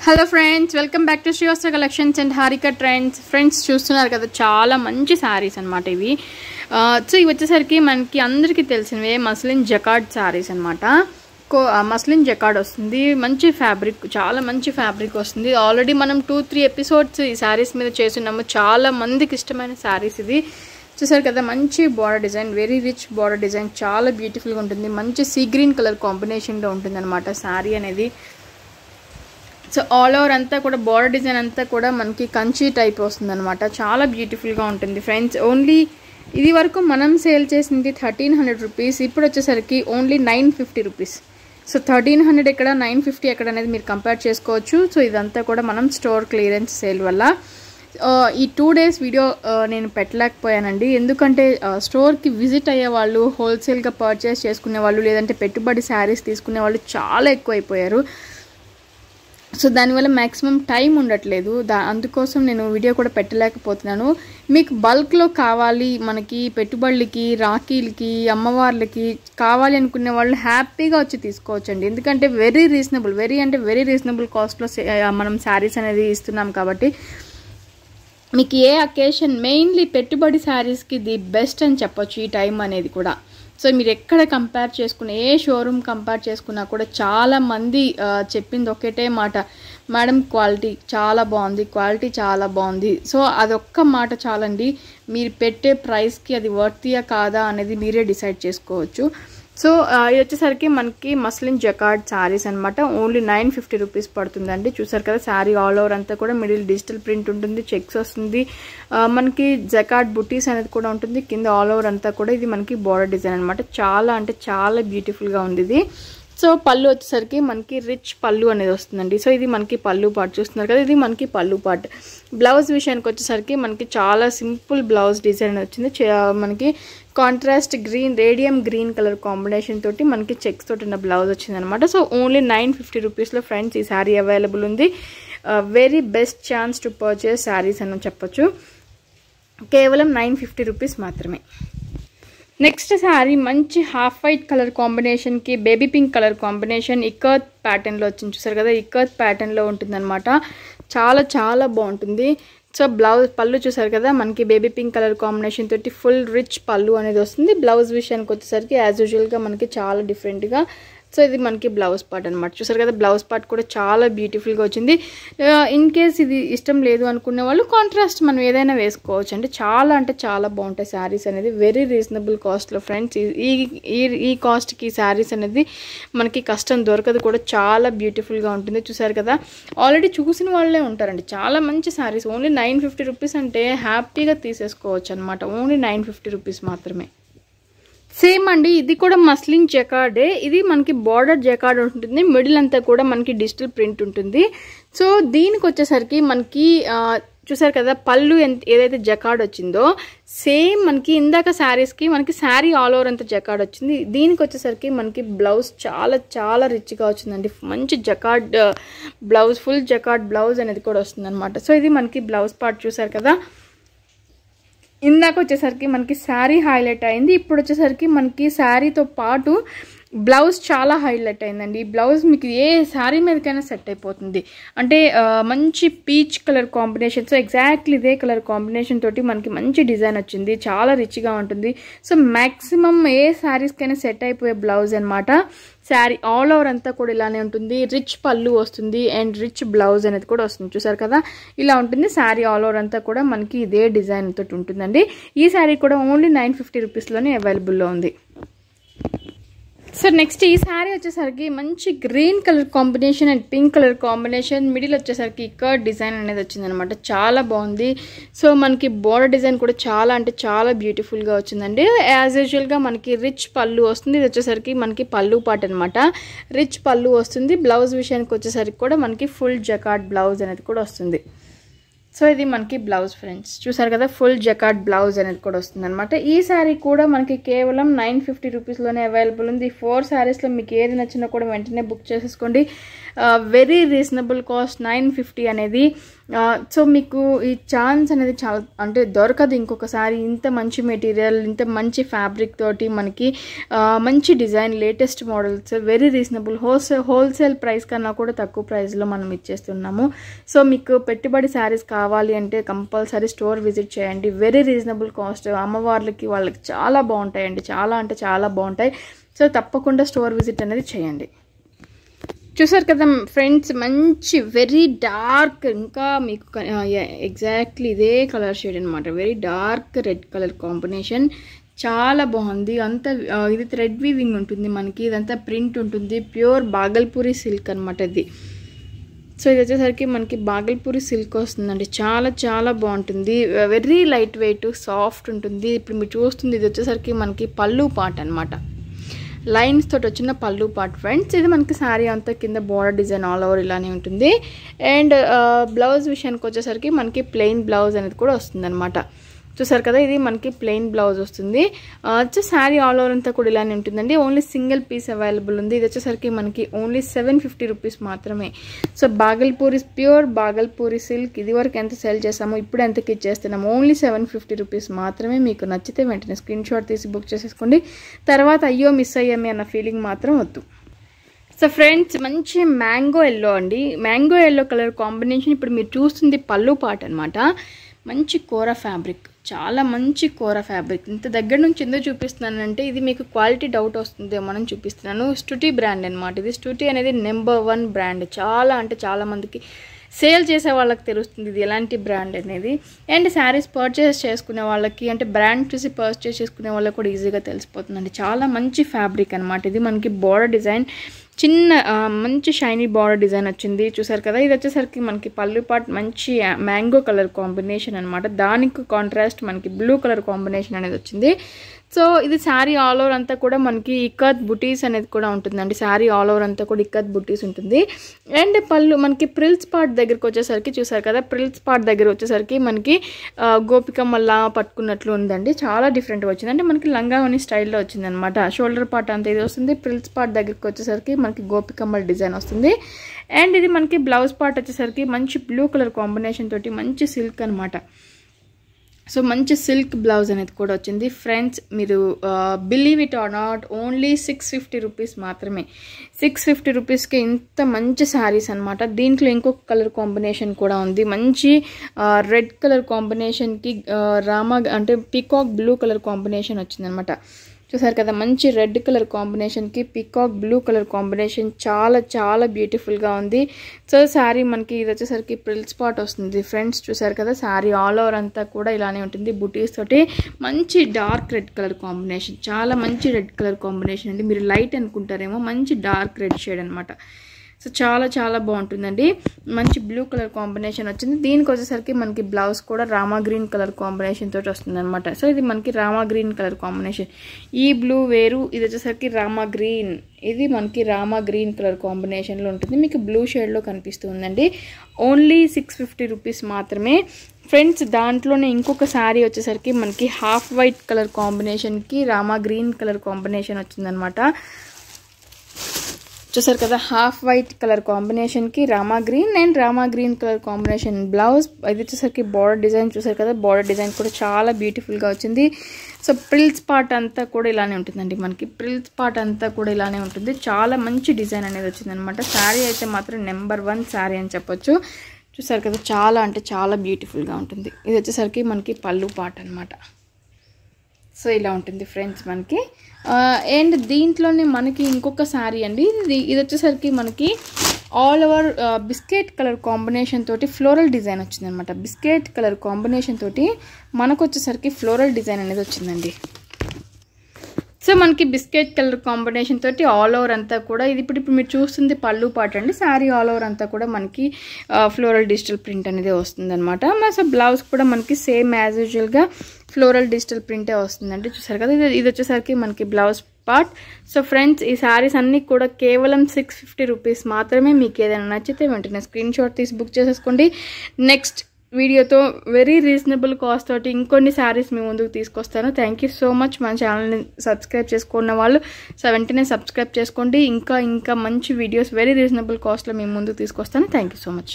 Hello friends, welcome back to Srivastra collections and Harika trends. Friends చూస్తున్నారు కదా, చాలా మంచి శారీస్ అనమాట ఇవి. సో ఇవి వచ్చేసరికి మనకి అందరికీ తెలిసినవే మస్లిన్ జకార్డ్ శారీస్ అనమాట. మస్లిన్ జకార్డ్ వస్తుంది, మంచి ఫ్యాబ్రిక్, చాలా మంచి ఫ్యాబ్రిక్ వస్తుంది. ఆల్రెడీ మనం 2-3 ఎపిసోడ్స్ ఈ శారీస్ మీద చేస్తున్నాము. చాలా మందికి ఇష్టమైన శారీస్ ఇది. చూసారు కదా, మంచి border design, very rich border design, చాలా బ్యూటిఫుల్గా ఉంటుంది. మంచి సీ గ్రీన్ కలర్ కాంబినేషన్లో ఉంటుంది అనమాట శారీ అనేది. సో ఆల్ ఓవర్ అంతా కూడా బార్డర్ డిజైన్ అంతా కూడా మనకి కంచి టైప్ వస్తుంది అనమాట. చాలా బ్యూటిఫుల్గా ఉంటుంది ఫ్రెండ్స్. ఓన్లీ ఇది వరకు మనం సేల్ చేసింది 1300 రూపీస్, ఇప్పుడు వచ్చేసరికి ఓన్లీ 950 రూపీస్. సో 1300 ఎక్కడ, 950 ఎక్కడ అనేది మీరు కంపేర్ చేసుకోవచ్చు. సో ఇదంతా కూడా మనం స్టోర్ క్లియరెన్స్ సేల్ వల్ల. ఈ 2 డేస్ వీడియో నేను పెట్టలేకపోయానండి, ఎందుకంటే స్టోర్కి విజిట్ అయ్యే వాళ్ళు, హోల్సేల్గా పర్చేస్ చేసుకునే వాళ్ళు, లేదంటే పెట్టుబడి శారీస్ తీసుకునే వాళ్ళు చాలా ఎక్కువైపోయారు. సో దానివల్ల మ్యాక్సిమం టైం ఉండట్లేదు, అందుకోసం నేను వీడియో కూడా పెట్టలేకపోతున్నాను. మీకు బల్క్లో కావాలి, మనకి పెట్టుబడులకి, రాఖీలకి, అమ్మవార్లకి కావాలి అనుకునే వాళ్ళు హ్యాపీగా వచ్చి తీసుకోవచ్చండి. ఎందుకంటే వెరీ రీజనబుల్ కాస్ట్లో మనం శారీస్ అనేది ఇస్తున్నాం కాబట్టి మీకు ఏ అకేషన్, మెయిన్లీ పెట్టుబడి శారీస్కి ది బెస్ట్ అని చెప్పొచ్చు ఈ టైం అనేది కూడా. సో మీరు ఎక్కడ కంపేర్ చేసుకున్న, ఏ షోరూమ్ కంపేర్ చేసుకున్నా కూడా చాలామంది చెప్పింది ఒకటే మాట, మేడం క్వాలిటీ చాలా బాగుంది. సో అదొక్క మాట చాలండి, మీరు పెట్టే ప్రైస్కి అది వర్తియా కాదా అనేది మీరే డిసైడ్ చేసుకోవచ్చు. సో ఇది వచ్చేసరికి మనకి మస్లిన్ జకార్డ్ శారీస్ అనమాట. ఓన్లీ 950 రూపీస్ పడుతుందండి. చూసారు కదా, శారీ ఆల్ ఓవర్ అంతా కూడా మిడిల్ డిజిటల్ ప్రింట్ ఉంటుంది, చెక్స్ వస్తుంది, మనకి జకార్డ్ బుటీస్ అనేది కూడా ఉంటుంది. కింద ఆల్ ఓవర్ అంతా కూడా ఇది మనకి బార్డర్ డిజైన్ అనమాట. చాలా అంటే చాలా బ్యూటిఫుల్గా ఉంది ఇది. సో పళ్ళు వచ్చేసరికి మనకి రిచ్ పళ్ళు అనేది వస్తుందండి. సో ఇది మనకి పళ్ళు పార్ట్ చూస్తున్నారు కదా, ఇది మనకి పళ్ళు పార్ట్. బ్లౌజ్ విషయానికి వచ్చేసరికి మనకి చాలా సింపుల్ బ్లౌజ్ డిజైన్ వచ్చింది. మనకి contrast green, radium green colour combination తోటి మనకి చెక్స్ తోటి ఉన్న బ్లౌజ్ వచ్చింది అనమాట. సో ఓన్లీ 950 రూపీస్లో ఫ్రెండ్స్ ఈ శారీ అవైలబుల్ ఉంది. Very best chance to purchase sarees అని చెప్పొచ్చు. కేవలం 950 రూపీస్ మాత్రమే. నెక్స్ట్ శారీ మంచి హాఫ్ వైట్ కలర్ కాంబినేషన్కి baby pink colour combination ikat ప్యాటర్న్లో వచ్చింది. చూసారు కదా, ఇక్కత్ ప్యాటర్న్లో ఉంటుంది అనమాట. చాలా బాగుంటుంది. సో బ్లౌజ్ పళ్ళు చూసారు కదా, మనకి బేబీ పింక్ కలర్ కాంబినేషన్ తోటి ఫుల్ రిచ్ పళ్ళు అనేది వస్తుంది. బ్లౌజ్ విషయానికి వచ్చేసరికి యాజ్ యూజువల్గా మనకి చాలా డిఫరెంట్గా. సో ఇది మనకి బ్లౌజ్ పార్ట్ అనమాట. చూసారు కదా, బ్లౌజ్ పార్ట్ కూడా చాలా బ్యూటిఫుల్గా వచ్చింది. ఇన్ కేస్ ఇది ఇష్టం లేదు అనుకునే వాళ్ళు కాంట్రాస్ట్ మనం ఏదైనా వేసుకోవచ్చు అండి. చాలా బాగుంటాయి శారీస్ అనేది, వెరీ రీజనబుల్ కాస్ట్లో ఫ్రెండ్స్. ఈ కాస్ట్కి శారీస్ అనేది మనకి కష్టం దొరకదు కూడా, చాలా బ్యూటిఫుల్గా ఉంటుంది. చూసారు కదా, ఆల్రెడీ చూసిన వాళ్ళే ఉంటారండి. చాలా మంచి శారీస్, ఓన్లీ 950 రూపీస్ అంటే హ్యాపీగా తీసేసుకోవచ్చు అనమాట. ఓన్లీ 950 రూపీస్ మాత్రమే. సేమ్ అండి, ఇది కూడా మస్లిన్ జకార్డే. ఇది మనకి బార్డర్ జకార్డ్ ఉంటుంది, మిడిల్ అంతా కూడా మనకి డిజిటల్ ప్రింట్ ఉంటుంది. సో దీనికి వచ్చేసరికి మనకి చూసారు కదా, పళ్ళు ఏదైతే జకార్డ్ వచ్చిందో సేమ్ మనకి ఇందాక శారీస్కి మనకి శారీ ఆల్ ఓవర్ అంతా జకార్డ్ వచ్చింది. దీనికి వచ్చేసరికి మనకి బ్లౌజ్ చాలా రిచ్గా వచ్చిందండి. మంచి jacquard blouse, full jacquard blouse అనేది కూడా వస్తుంది అనమాట. సో ఇది మనకి బ్లౌజ్ పార్ట్ చూసారు కదా. ఇందాక వచ్చేసరికి మనకి శారీ హైలైట్ అయింది, ఇప్పుడు వచ్చేసరికి మనకి శారీతో పాటు బ్లౌజ్ చాలా హైలైట్ అయిందండి. ఈ బ్లౌజ్ మీకు ఏ శారీ మీదకైనా సెట్ అయిపోతుంది. అంటే మంచి peach colour combination, so exactly ఇదే కలర్ కాంబినేషన్ తోటి మనకి మంచి డిజైన్ వచ్చింది, చాలా రిచ్గా ఉంటుంది. సో మ్యాక్సిమం ఏ శారీస్కైనా సెట్ అయిపోయే బ్లౌజ్ అనమాట. శారీ ఆల్ ఓవర్ అంతా కూడా ఇలానే ఉంటుంది, రిచ్ పళ్ళు వస్తుంది అండ్ రిచ్ బ్లౌజ్ అనేది కూడా వస్తుంది. చూసారు కదా, ఇలా ఉంటుంది శారీ ఆల్ ఓవర్ అంతా కూడా మనకి ఇదే డిజైన్ తోటి ఉంటుందండి. ఈ శారీ కూడా ఓన్లీ 950 రూపీస్లోనే అవైలబుల్లో ఉంది. సో నెక్స్ట్ ఈ శారీ వచ్చేసరికి మంచి green colour combination and pink colour combination, middle వచ్చేసరికి ఇక్కత్ డిజైన్ అనేది వచ్చింది అనమాట. చాలా బాగుంది. సో మనకి బోర్డర్ డిజైన్ కూడా చాలా బ్యూటిఫుల్గా వచ్చిందండి. యాజ్ యూజువల్గా మనకి రిచ్ పళ్ళు వస్తుంది. ఇది వచ్చేసరికి మనకి పళ్ళు పార్ట్ అనమాట, రిచ్ పళ్ళు వస్తుంది. బ్లౌజ్ విషయానికి వచ్చేసరికి కూడా మనకి ఫుల్ జకార్డ్ బ్లౌజ్ అనేది కూడా వస్తుంది. సో ఇది మనకి బ్లౌజ్ ఫ్రెండ్స్, చూసారు కదా, ఫుల్ జకార్డ్ బ్లౌజ్ అనేది కూడా వస్తుంది అనమాట. ఈ శారీ కూడా మనకి కేవలం 950 రూపీస్లోనే అవైలబుల్ ఉంది. 4 శారీస్లో మీకు ఏది నచ్చినా కూడా వెంటనే బుక్ చేసేసుకోండి. వెరీ రీజనబుల్ కాస్ట్ 950 అనేది. సో మీకు ఈ ఛాన్స్ అనేది చాలా అంటే దొరకదు ఇంకొకసారి. ఇంత మంచి మెటీరియల్, ఇంత మంచి ఫ్యాబ్రిక్ తోటి మనకి మంచి design, latest models, very reasonable wholesale price కన్నా కూడా తక్కువ ప్రైస్లో మనం ఇచ్చేస్తున్నాము. సో మీకు పెట్టుబడి శారీస్ కావాలి అంటే కంపల్సరీ స్టోర్ విజిట్ చేయండి. వెరీ రీజనబుల్ కాస్ట్, అమ్మవార్లకి వాళ్ళకి చాలా బాగుంటాయండి, చాలా అంటే చాలా బాగుంటాయి. సో తప్పకుండా స్టోర్ విజిట్ అనేది చేయండి. చూసారు కదా ఫ్రెండ్స్, మంచి వెరీ డార్క్, ఇంకా మీకు ఎగ్జాక్ట్లీ ఇదే కలర్ షేడ్ అనమాట. Very dark red colour combination, చాలా బాగుంది. అంతా ఇది థ్రెడ్ వీవింగ్ ఉంటుంది మనకి, ఇదంతా ప్రింట్ ఉంటుంది. ప్యూర్ బాగల్పూరి సిల్క్ అనమాట ఇది. సో ఇది వచ్చేసరికి మనకి బాగల్పూరి సిల్క్ వస్తుందండి. చాలా చాలా బాగుంటుంది. వెరీ లైట్ వెయిట్, సాఫ్ట్ ఉంటుంది. ఇప్పుడు మీరు చూస్తుంది ఇది వచ్చేసరికి మనకి పళ్ళు పార్ట్ అనమాట. లైన్స్ తోటి వచ్చిన పళ్ళు పార్ట్ ఫ్రెండ్స్. ఇది మనకి శారీ అంతా కింద బోర్డర్ డిజైన్ ఆల్ ఓవర్ ఇలానే ఉంటుంది. అండ్ బ్లౌజ్ విషయానికి వచ్చేసరికి మనకి ప్లెయిన్ బ్లౌజ్ అనేది కూడా వస్తుంది అనమాట. చూసారు కదా, ఇది మనకి ప్లెయిన్ బ్లౌజ్ వస్తుంది. శారీ ఆల్ ఓవర్ అంతా కూడా ఇలానే ఉంటుందండి. ఓన్లీ సింగిల్ పీస్ అవైలబుల్ ఉంది. ఇది వచ్చేసరికి మనకి ఓన్లీ 750 రూపీస్ మాత్రమే. So Bhagalpuri, pure Bhagalpuri silk ఇది వరకు ఎంత సేల్ చేస్తామో ఇప్పుడు ఎంతకి ఇచ్చేస్తున్నాము, ఓన్లీ 750 రూపీస్ మాత్రమే. మీకు నచ్చితే వెంటనే స్క్రీన్ షాట్ తీసి బుక్ చేసేసుకోండి. తర్వాత అయ్యో మిస్ అయ్యామే అన్న ఫీలింగ్ మాత్రం వద్దు. సో ఫ్రెండ్స్, మంచి మ్యాంగో ఎల్లో అండి. Mango yellow colour combination. ఇప్పుడు మీరు చూస్తుంది పళ్ళు పార్ట్ అనమాట. మంచి కోరా ఫ్యాబ్రిక్, చాలా మంచి కోరా ఫ్యాబ్రిక్. ఇంత దగ్గర నుంచి ఎందుకు చూపిస్తున్నానంటే ఇది మీకు క్వాలిటీ డౌట్ వస్తుందేమో అని చూపిస్తున్నాను. స్టూటీ బ్రాండ్ అనమాట. ఇది స్టూటీ అనేది నెంబర్ 1 బ్రాండ్. చాలా అంటే చాలా మందికి సేల్ చేసే వాళ్ళకి తెలుస్తుంది ఇది ఎలాంటి బ్రాండ్ అనేది. అండ్ శారీస్ పర్చేస్ చేసుకునే వాళ్ళకి, అంటే బ్రాండ్ చూసి పర్చేస్ చేసుకునే వాళ్ళకి కూడా ఈజీగా తెలిసిపోతుందండి. చాలా మంచి ఫ్యాబ్రిక్ అనమాట. ఇది మనకి బోర్డర్ డిజైన్ చిన్న మంచి షైనీ బార్డర్ డిజైన్ వచ్చింది. చూసారు కదా, ఇది వచ్చేసరికి మనకి పళ్ళు పార్ట్ మంచి మ్యాంగో కలర్ కాంబినేషన్ అనమాట. దానికి కాంట్రాస్ట్ మనకి బ్లూ కలర్ కాంబినేషన్ అనేది వచ్చింది. సో ఇది శారీ ఆల్ ఓవర్ అంతా కూడా మనకి ఇక్కత్ బుటీస్ అనేది కూడా ఉంటుందండి. శారీ ఆల్ ఓవర్ అంతా కూడా ఇక్కత్ బుటీస్ ఉంటుంది. అండ్ పళ్ళు మనకి ప్రిల్స్ పార్ట్ దగ్గరికి వచ్చేసరికి చూసారు కదా, ప్రిల్స్ పార్ట్ దగ్గర వచ్చేసరికి మనకి గోపికమ్మల్లా పట్టుకున్నట్లు ఉందండి. చాలా డిఫరెంట్గా వచ్చింది. అంటే మనకి లంగావని స్టైల్లో వచ్చింది అనమాట. షోల్డర్ పార్ట్ అంతా ఇది వస్తుంది. ప్రిల్స్ పార్ట్ దగ్గరికి వచ్చేసరికి మనకి గోపికమ్మల డిజైన్ వస్తుంది. అండ్ ఇది మనకి బ్లౌజ్ పార్ట్ వచ్చేసరికి మంచి బ్లూ కలర్ కాంబినేషన్ తోటి మంచి సిల్క్ అనమాట. సో మంచి సిల్క్ బ్లౌజ్ అనేది కూడా వచ్చింది ఫ్రెండ్స్. మీరు believe it or not, only 650 rupees మాత్రమే. 650 రూపీస్కి ఇంత మంచి శారీస్ అనమాట. దీంట్లో ఇంకొక కలర్ కాంబినేషన్ కూడా ఉంది. మంచి రెడ్ కలర్ కాంబినేషన్కి రామా అంటే పీకాక్ బ్లూ కలర్ కాంబినేషన్ వచ్చిందనమాట. చూసారు కదా, మంచి రెడ్ కలర్ కాంబినేషన్కి పీకాక్ బ్లూ కలర్ కాంబినేషన్ చాలా చాలా బ్యూటిఫుల్గా ఉంది. సో శారీ మనకి ఇది వచ్చేసరికి ప్రిల్స్ పార్ట్ వస్తుంది ఫ్రెండ్స్. చూసారు కదా, శారీ ఆల్ ఓవర్ అంతా కూడా ఇలానే ఉంటుంది. బుటీస్ తోటి మంచి డార్క్ రెడ్ కలర్ కాంబినేషన్, చాలా మంచి రెడ్ కలర్ కాంబినేషన్ అండి. మీరు లైట్ అనుకుంటారేమో, మంచి డార్క్ రెడ్ షేడ్ అనమాట. సో చాలా చాలా బాగుంటుందండి. మంచి బ్లూ కలర్ కాంబినేషన్ వచ్చింది. దీనికి వచ్చేసరికి మనకి బ్లౌజ్ కూడా రామా గ్రీన్ కలర్ కాంబినేషన్ తోటి వస్తుంది అనమాట. సో ఇది మనకి రామా గ్రీన్ కలర్ కాంబినేషన్. ఈ బ్లూ వేరు, ఇది వచ్చేసరికి రామా గ్రీన్. ఇది మనకి రామా గ్రీన్ కలర్ కాంబినేషన్లో ఉంటుంది. మీకు బ్లూ షేడ్లో కనిపిస్తుందండి. ఓన్లీ 650 రూపీస్ మాత్రమే ఫ్రెండ్స్. దాంట్లోనే ఇంకొక శారీ వచ్చేసరికి మనకి హాఫ్ వైట్ కలర్ కాంబినేషన్కి రామా గ్రీన్ కలర్ కాంబినేషన్ వచ్చిందనమాట. చూసారు కదా, హాఫ్ వైట్ కలర్ కాంబినేషన్కి Rama green and Rama green colour combination blouse. ఇది వచ్చేసరికి బార్డర్ డిజైన్ చూసారు కదా, బార్డర్ డిజైన్ కూడా చాలా బ్యూటిఫుల్గా వచ్చింది. సో ప్రిల్స్ పార్ట్ అంతా కూడా ఇలానే ఉంటుందండి. మనకి ప్రిల్స్ పార్ట్ అంతా కూడా ఇలానే ఉంటుంది. చాలా మంచి డిజైన్ అనేది వచ్చిందనమాట. శారీ అయితే మాత్రం నెంబర్ 1 శారీ అని చెప్పొచ్చు. చూసారు కదా, చాలా అంటే చాలా బ్యూటిఫుల్గా ఉంటుంది. ఇది వచ్చేసరికి మనకి పళ్ళు పార్ట్ అనమాట. సో ఇలా ఉంటుంది ఫ్రెండ్స్ మనకి. అండ్ దీంట్లోనే మనకి ఇంకొక శారీ అండి. ఇది వచ్చేసరికి మనకి all over biscuit colour combination తోటి ఫ్లోరల్ డిజైన్ వచ్చిందనమాట. బిస్కెట్ కలర్ కాంబినేషన్ తోటి మనకు వచ్చేసరికి ఫ్లోరల్ డిజైన్ అనేది వచ్చిందండి. సో మనకి బిస్కెట్ కలర్ కాంబినేషన్ తోటి ఆల్ ఓవర్ అంతా కూడా ఇది ఇప్పుడు మీరు చూస్తుంది పళ్ళు పార్ట్ అండి. శారీ ఆల్ ఓవర్ అంతా కూడా మనకి ఫ్లోరల్ డిజిటల్ ప్రింట్ అనేది వస్తుంది అనమాట. సో బ్లౌజ్ కూడా మనకి సేమ్ యాజ్ యూజువల్గా ఫ్లోరల్ డిజిటల్ ప్రింటే వస్తుందండి. చూసారు కదా, ఇది వచ్చేసరికి మనకి బ్లౌజ్ పార్ట్. సో ఫ్రెండ్స్, ఈ శారీస్ అన్నీ కూడా కేవలం 650 రూపీస్ మాత్రమే. మీకు ఏదైనా నచ్చితే వెంటనే స్క్రీన్ షాట్ తీసి బుక్ చేసేసుకోండి. నెక్స్ట్ వీడియోతో వెరీ రీజనబుల్ కాస్ట్ తోటి ఇంకొన్ని శారీస్ మీ ముందుకు తీసుకొస్తాను. Thank you so much. మన ఛానల్ని సబ్స్క్రైబ్ చేసుకున్న వాళ్ళు వెంటనే సబ్స్క్రైబ్ చేసుకోండి. ఇంకా మంచి వీడియోస్ వెరీ రీజనబుల్ కాస్ట్లో మీ ముందుకు తీసుకొస్తాను. Thank you so much.